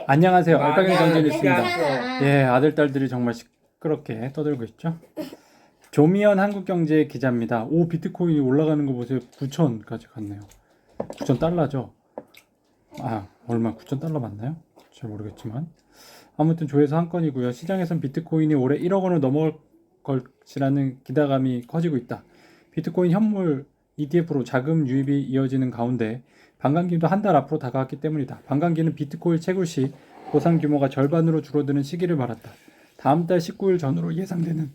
안녕하세요. 알파견 야, 정진우입니다. 괜찮아. 예, 아들, 딸들이 정말 시끄럽게 떠들고 있죠. 조미연 한국경제 기자입니다. 오, 비트코인이 올라가는 거 보세요. 9천까지 갔네요. 9천 달러죠. 아, 얼마? 9천 달러 맞나요? 잘 모르겠지만. 아무튼 조회수 한 건이고요. 시장에선 비트코인이 올해 1억 원을 넘어갈 것이라는 기대감이 커지고 있다. 비트코인 현물 ETF로 자금 유입이 이어지는 가운데 반감기도 한 달 앞으로 다가왔기 때문이다. 반감기는 비트코인 채굴 시 보상 규모가 절반으로 줄어드는 시기를 말한다. 다음 달 19일 전후로 예상되는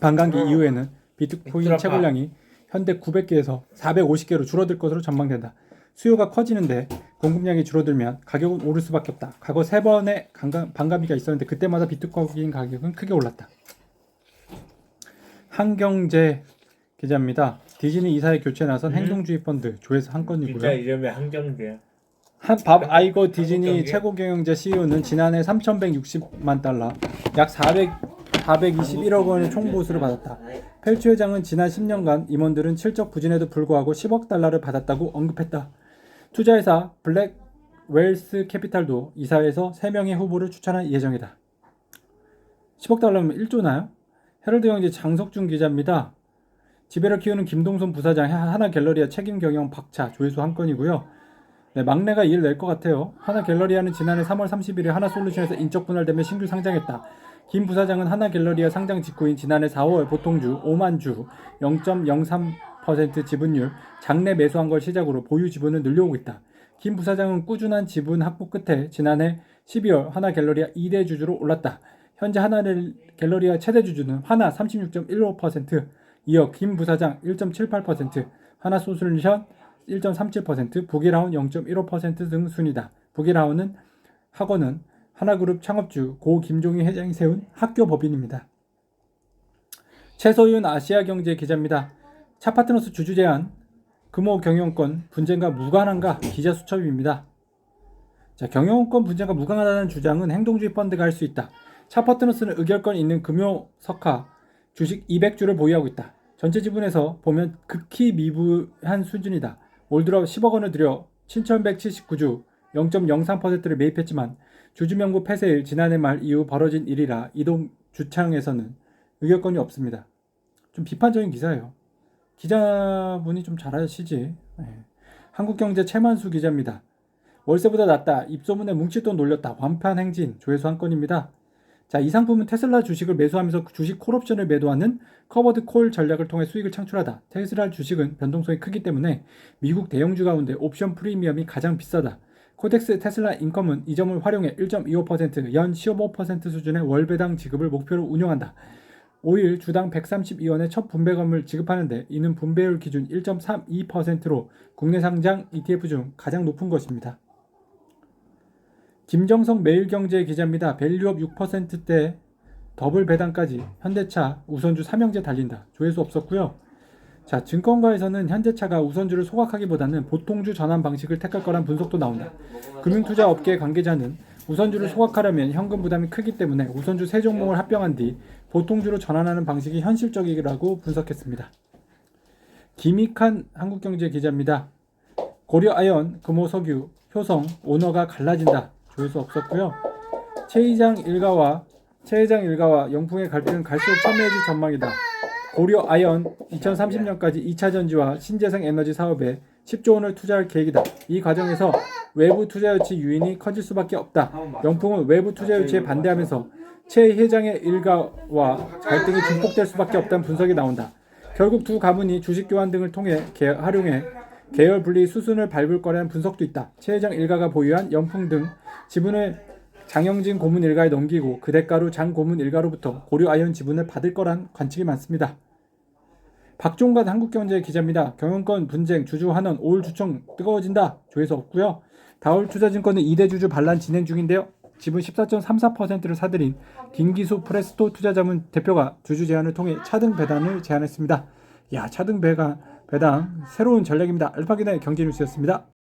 반감기 이후에는 비트코인 채굴량이 현재 900개에서 450개로 줄어들 것으로 전망된다. 수요가 커지는데 공급량이 줄어들면 가격은 오를 수밖에 없다. 과거 3번의 반감기가 있었는데 그때마다 비트코인 가격은 크게 올랐다. 한경제 기자입니다. 디즈니 이사회 교체에 나선 행동주의 펀드 조회수 한 건이고요. 진짜 이름이 한경제야. 밥 아이고 디즈니 최고 경영자 CEO는 지난해 3,160만 달러, 약 421억 원의 총보수를 받았다. 펠치 회장은 지난 10년간 임원들은 실적 부진에도 불구하고 10억 달러를 받았다고 언급했다. 투자회사 블랙 웰스 캐피탈도 이사회에서 3명의 후보를 추천할 예정이다. 10억 달러면 1조나요? 헤럴드 경제 장석준 기자입니다. 지배를 키우는 김동선 부사장 하나갤러리아 책임 경영 박차 조회수 한 건이고요. 네, 막내가 일 낼 것 같아요. 하나갤러리아는 지난해 3월 30일에 하나솔루션에서 인적 분할되며 신규 상장했다. 김 부사장은 하나갤러리아 상장 직후인 지난해 4월 보통주 5만 주 0.03% 지분율 장내 매수한 걸 시작으로 보유 지분을 늘려오고 있다. 김 부사장은 꾸준한 지분 확보 끝에 지난해 12월 하나갤러리아 2대 주주로 올랐다. 현재 하나갤러리아 최대 주주는 하나 36.15%, 이어 김 부사장 1.78%, 하나솔루션 1.37%, 북일하운 0.15% 등 순이다. 북일하운은 학원은 하나그룹 창업주 고 김종희 회장이 세운 학교 법인입니다. 최소윤 아시아경제 기자입니다. 차파트너스 주주 제한, 금호 경영권 분쟁과 무관한가 기자 수첩입니다. 자, 경영권 분쟁과 무관하다는 주장은 행동주의 펀드가 할 수 있다. 차파트너스는 의결권 있는 금요석화 주식 200주를 보유하고 있다. 전체 지분에서 보면 극히 미비한 수준이다. 올 들어 10억 원을 들여 7,179주 0.03%를 매입했지만 주주명부 폐쇄일 지난해 말 이후 벌어진 일이라 이동 주창에서는 의결권이 없습니다. 좀 비판적인 기사예요. 기자분이 좀 잘하시지. 네. 한국경제 최만수 기자입니다. 월세보다 낫다. 입소문에 뭉칫돈 놀렸다. 완판 행진. 조회수 한 건입니다. 자, 이 상품은 테슬라 주식을 매수하면서 주식 콜옵션을 매도하는 커버드 콜 전략을 통해 수익을 창출하다. 테슬라 주식은 변동성이 크기 때문에 미국 대형주 가운데 옵션 프리미엄이 가장 비싸다. 코덱스 테슬라 인컴은 이 점을 활용해 1.25%, 연 15% 수준의 월 배당 지급을 목표로 운영한다. 5일 주당 132원의 첫 분배금을 지급하는데 이는 분배율 기준 1.32%로 국내 상장 ETF 중 가장 높은 것입니다. 김정성 매일경제 기자입니다. 밸류업 6%대 더블 배당까지 현대차 우선주 3형제 달린다. 조회수 없었고요. 자, 증권가에서는 현대차가 우선주를 소각하기보다는 보통주 전환 방식을 택할 거란 분석도 나온다. 금융투자업계 관계자는 우선주를 소각하려면 현금 부담이 크기 때문에 우선주 3종목을 합병한 뒤 보통주로 전환하는 방식이 현실적이라고 분석했습니다. 김익한 한국경제 기자입니다. 고려아연, 금호석유, 효성, 오너가 갈라진다. 조회수 없었고요. 최 회장 일가와 영풍의 갈등은 갈수록 첨예해질 전망이다. 고려아연 2030년까지 2차 전지와 신재생 에너지 사업에 10조 원을 투자할 계획이다. 이 과정에서 외부 투자 유치 유인이 커질 수밖에 없다. 영풍은 외부 투자 유치에 반대하면서 최 회장의 일가와 갈등이 증폭될 수밖에 없다는 분석이 나온다. 결국 두 가문이 주식 교환 등을 통해 활용해 계열 분리 수순을 밟을 거라는 분석도 있다. 최 회장 일가가 보유한 영풍 등 지분을 장영진 고문 일가에 넘기고 그 대가로 장 고문 일가로부터 고려아연 지분을 받을 거란 관측이 많습니다. 박종관 한국경제 기자입니다. 경영권 분쟁 주주 환원 5일 주총 뜨거워진다. 조회수 없고요. 다올투자증권은 2대 주주 반란 진행 중인데요. 지분 14.34%를 사들인 김기수 프레스토 투자자문 대표가 주주 제안을 통해 차등 배당을 제안했습니다. 야, 차등 배당 새로운 전략입니다. 알파기의 경제뉴스였습니다.